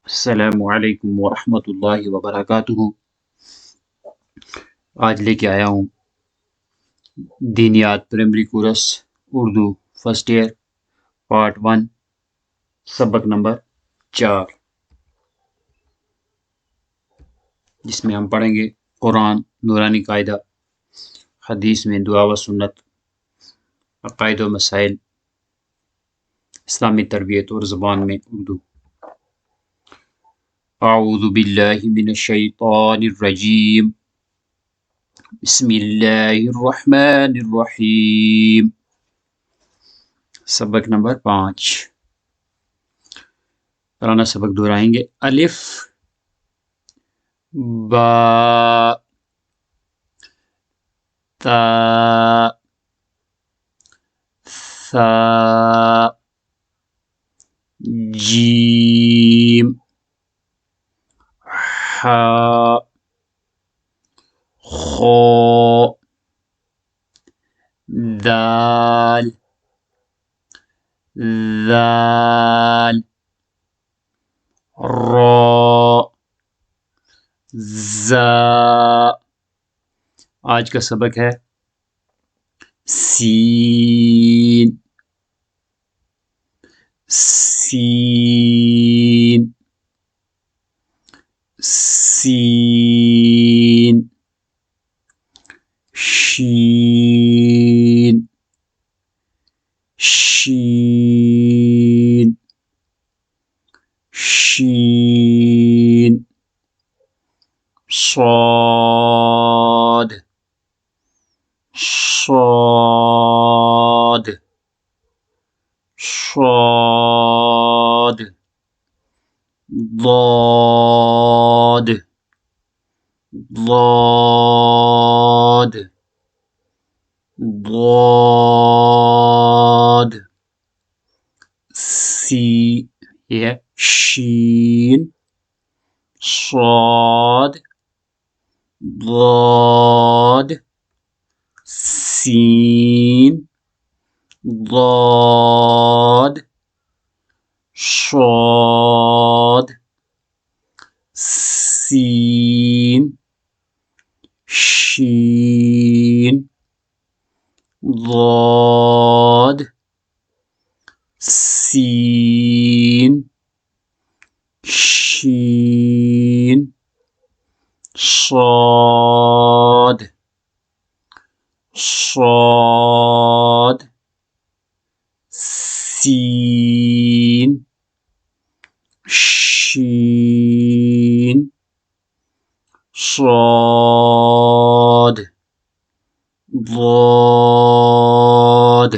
अस्सलामु अलैकुम वरहमतुल्लाहि वबरकातुहू। आज लेके आया हूँ दीनियात primary course Urdu first year part 1 सबक नंबर 4, जिसमें हम पढ़ेंगे कुरान, नूरानी कायदा, हदीस में दुआ व सुन्नत, अक़ाइद व मसाइल, इस्लामी तरबियत और ज़बान में उर्दू। अऊज़ु बिल्लाहि मिनश शैतानिर रजीम। बिस्मिल्लाहिर रहमानिर रहीम। सबक नंबर 5। पुराना सबक दोहराएंगे। अलिफ, बा, ता, सा, जीम, हा, खो, दाल, ज़ाल, रो, ज़ा। आज का सबक है सीन, सीन, सीन, शीन, शीन, शीन, स्वाद, स्वाद, स्वाद, ضاد, ضاد, ضاد, सी, ये है शीन, स्वाद, ضاد, सीन, ضاد, स्वाद, सीन, शीन, ضاد, सीन, शीन, स्वाद, स्वाद, सीन, शीन, स्वाद, ضاد,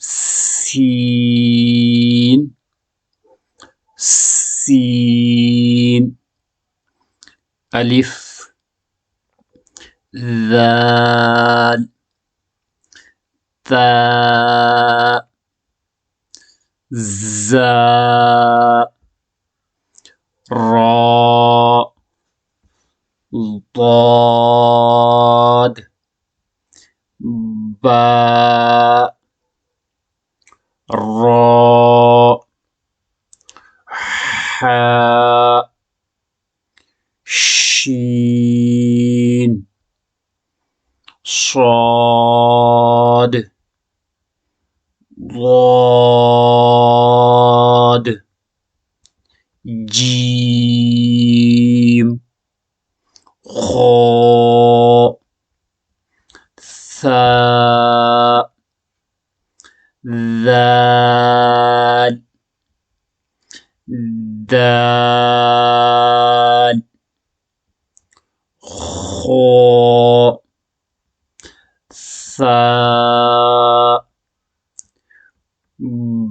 सीन, सीन, अलिफ, ज़ाल, ता, ज़ा, रा, ضاد, बा, रा, हा, शीन, स्वाद, ضاد, जीम, खो, सा, ज़ाल, दाल, खो, सा,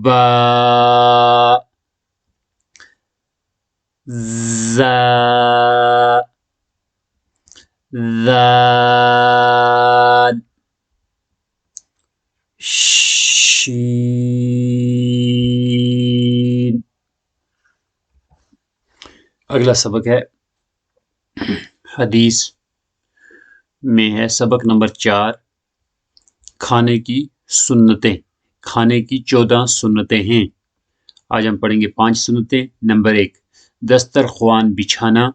बा, ज़ा, ज़ाल, शीन। अगला सबक है हदीस में है सबक नंबर 4, खाने की सुन्नतें। खाने की 14 सुन्नतें हैं। आज हम पढ़ेंगे 5 सुन्नतें। नंबर 1, दस्तरख्वान बिछाना।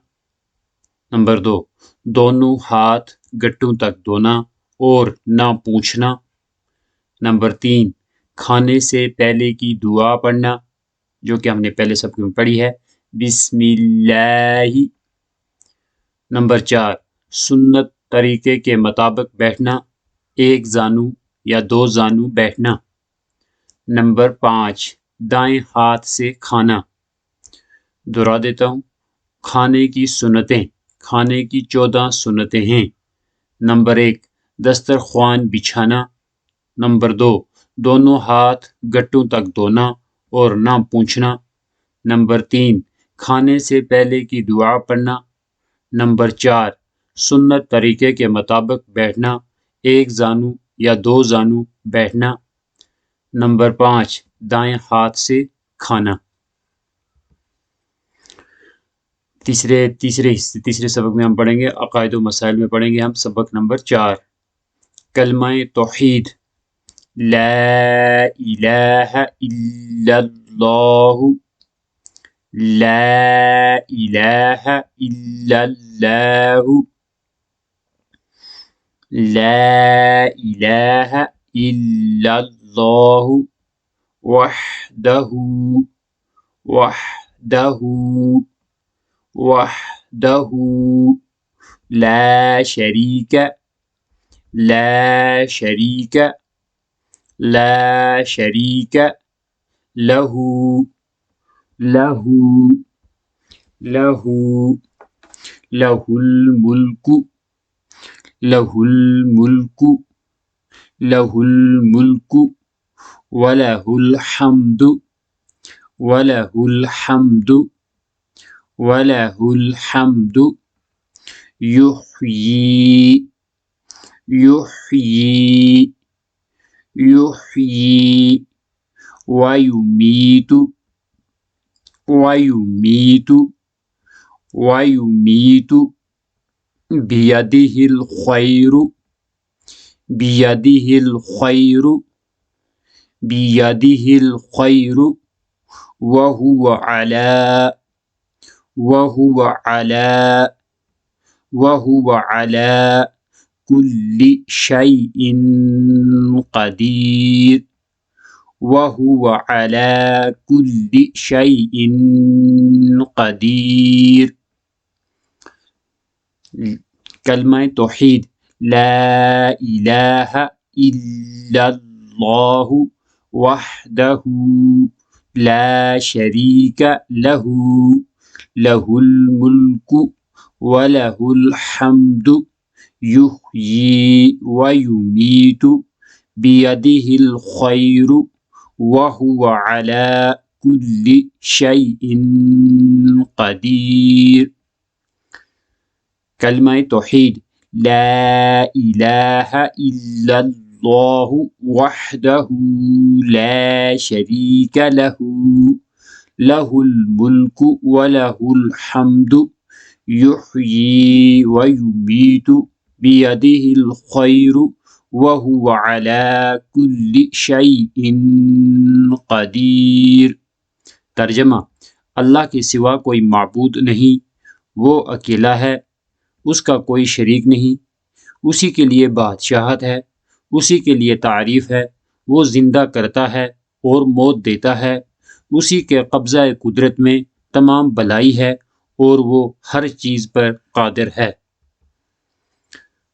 नंबर 2, दोनों हाथ गट्टों तक धोना और ना पूछना। नंबर 3, खाने से पहले की दुआ पढ़ना, जो कि हमने पहले सबक में पढ़ी है, बिस्मिल्लाही। नंबर 4, सुन्नत तरीके के मुताबिक बैठना, एक जानू या दो जानू बैठना। नंबर 5, दाएं हाथ से खाना। दोहरा देता हूँ, खाने की सुन्नतें, खाने की 14 सुन्नतें हैं। नंबर 1, दस्तरख्वान बिछाना। नंबर 2, दोनों हाथ गट्टों तक धोना और ना पूछना। नंबर 3, खाने से पहले की दुआ पढ़ना। नंबर 4, सुन्नत तरीके के मुताबिक बैठना, एक जानू या दो जानू बैठना। नंबर 5, दाएं हाथ से खाना। तीसरे सबक में हम पढ़ेंगे, अकायद व मसाइल में पढ़ेंगे हम सबक नंबर 4, कलमाए तौहीद, ला इलाहा इल्लल्लाहु, ला इलाहा इल्लल्लाहु, ला इलाहा इल्लल्लाहु, वहदहु, वहदहु, वहदहु, ला शरीका, ला शरीका, ला शरीका, लहू, लहू, लहू, लहुल मुल्कु, लहुल मुल्कु, लहुल मुल्कु, वलहुल हम्दु, वलहुल हम्दु, वलहुल हम्दु, युह्यी, युह्यी, युह्यी, वयुमीतु, वयुमीतु, वयुमीतु, बियदिहिल खैरु, बियदिहिल खैरु, बियदिहिल खैरु, वहुव अला, वहुव अला, वहुव अला कुल्लि शैइन क़दीर, वहुव अला कुल्लि शैइन क़दीर। कलमाए तौहीद, ला इलाहा इल्लल्लाहु वहदहु ला शरीका लहू, लहुल मुल्कु वलहुल हम्दु, युह्यी व युमीतु, बियदिहिल खैरु, वहुव अला कुल्लि शैइन क़दीर। कलमाए तौहीद, ला इलाहा इल्लल्लाहु वहदहु ला शरीका लहू, लहुल मुल्कु वलहुल हम्दु, युह्यी व युमीतु, बियदिहिल खैरु, वहुव अला कुल्लि शैइन क़दीर। तर्जमा, अल्लाह के सिवा कोई माबूद नहीं, वो अकेला है, उसका कोई शरीक नहीं, उसी के लिए बादशाहत है, उसी के लिए तारीफ है, वो जिंदा करता है और मौत देता है, उसी के कब्ज़ा कुदरत में तमाम भलाई है और वो हर चीज़ पर कादिर है।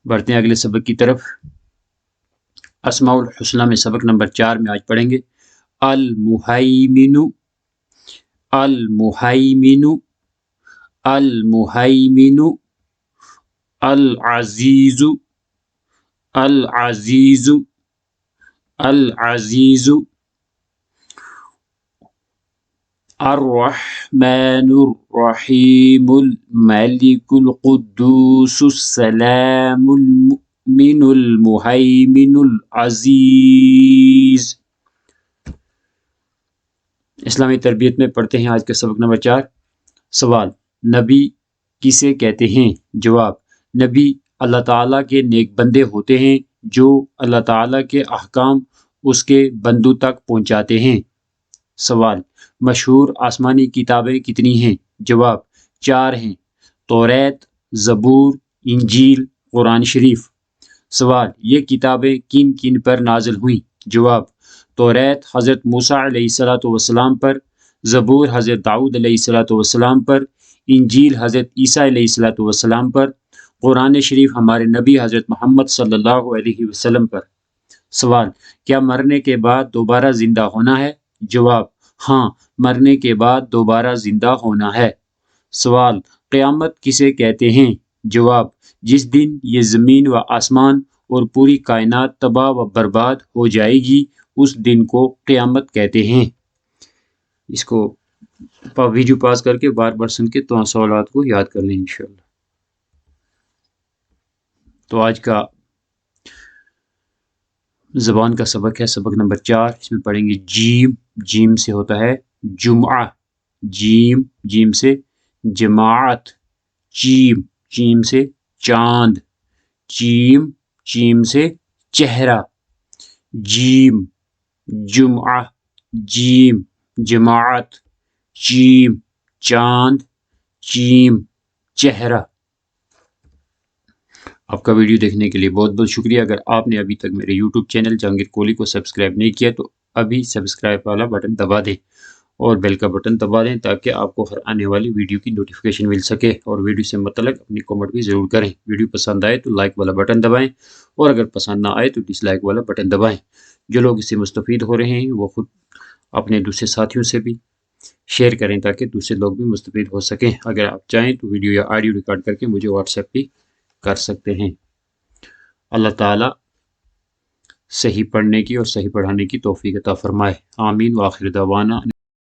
बढ़ते हैं अगले सबक की तरफ। अस्माउल हुस्ना में सबक नंबर 4 में आज पढ़ेंगे अल मुहैमिनु, अल मुहैमिनु, अल मुहैमिनु, अल अजीज़ु, अल अजीज़ु, अल अजीज़ु, अर्रहमानुर रहीमुल मलिकुल कुद्दूसुस सलामुल मुमिनुल मुहैमिनुल अजीज़। इस्लामी तरबियत में पढ़ते हैं आज का सबक नंबर 4। सवाल, नबी किसे कहते हैं? जवाब, नबी अल्लाह ताला के नेक बंदे होते हैं जो अल्लाह ताला के अहकाम उसके बंदों तक पहुंचाते हैं। सवाल, मशहूर आसमानी किताबें कितनी हैं? जवाब 4 हैं। तौरात, ज़बूर, इंजील, कुरान शरीफ। सवाल, ये किताबें किन किन पर नाजिल हुई? जवाब तौरात हज़रत मूसा अलैहिस्सलाम पर, ज़बूर हज़रत दाऊद अलैहिस्सलाम पर, इंजील हज़रत ईसा अलैहिस्सलाम पर, कुरान शरीफ हमारे नबी हज़रत मोहम्मद सल्लल्लाहु अलैहि वसल्लम पर। सवाल, क्या मरने के बाद दोबारा जिंदा होना है? जवाब हाँ, मरने के बाद दोबारा जिंदा होना है। सवाल, क़यामत किसे कहते हैं? जवाब, जिस दिन ये ज़मीन व आसमान और पूरी कायनात तबाह व बर्बाद हो जाएगी, उस दिन को क़यामत कहते हैं। इसको वीडियो पास करके बार बार सुन के तो सवालात को याद कर लें इंशाअल्लाह। तो आज का ज़बान का सबक है सबक नंबर 4। इसमें पढ़ेंगे जीम। जीम से होता है जुम्आ। जीम, जीम से जमाअत। चीम, चीम से चांद। चीम, चीम से चेहरा। जीम जुम्आ, जीम जमाअत, चीम चांद, चीम चेहरा। आपका वीडियो देखने के लिए बहुत बहुत शुक्रिया। अगर आपने अभी तक मेरे YouTube चैनल जहांगीर कोहली को सब्सक्राइब नहीं किया तो अभी सब्सक्राइब वाला बटन दबा दें और बेल का बटन दबा दें ताकि आपको हर आने वाली वीडियो की नोटिफिकेशन मिल सके। और वीडियो से मतलब अपनी कमेंट भी ज़रूर करें। वीडियो पसंद आए तो लाइक वाला बटन दबाएं और अगर पसंद ना आए तो डिसलाइक वाला बटन दबाएं। जो लोग इससे मुस्तफ़ीद हो रहे हैं वो खुद अपने दूसरे साथियों से भी शेयर करें ताकि दूसरे लोग भी मुस्तफ़ीद हो सकें। अगर आप चाहें तो वीडियो या ऑडियो रिकॉर्ड करके मुझे व्हाट्सएप भी कर सकते हैं। अल्लाह ताला सही पढ़ने की और सही पढ़ाने की तौफीक अता फरमाए। आमीन व आखिर दवाना।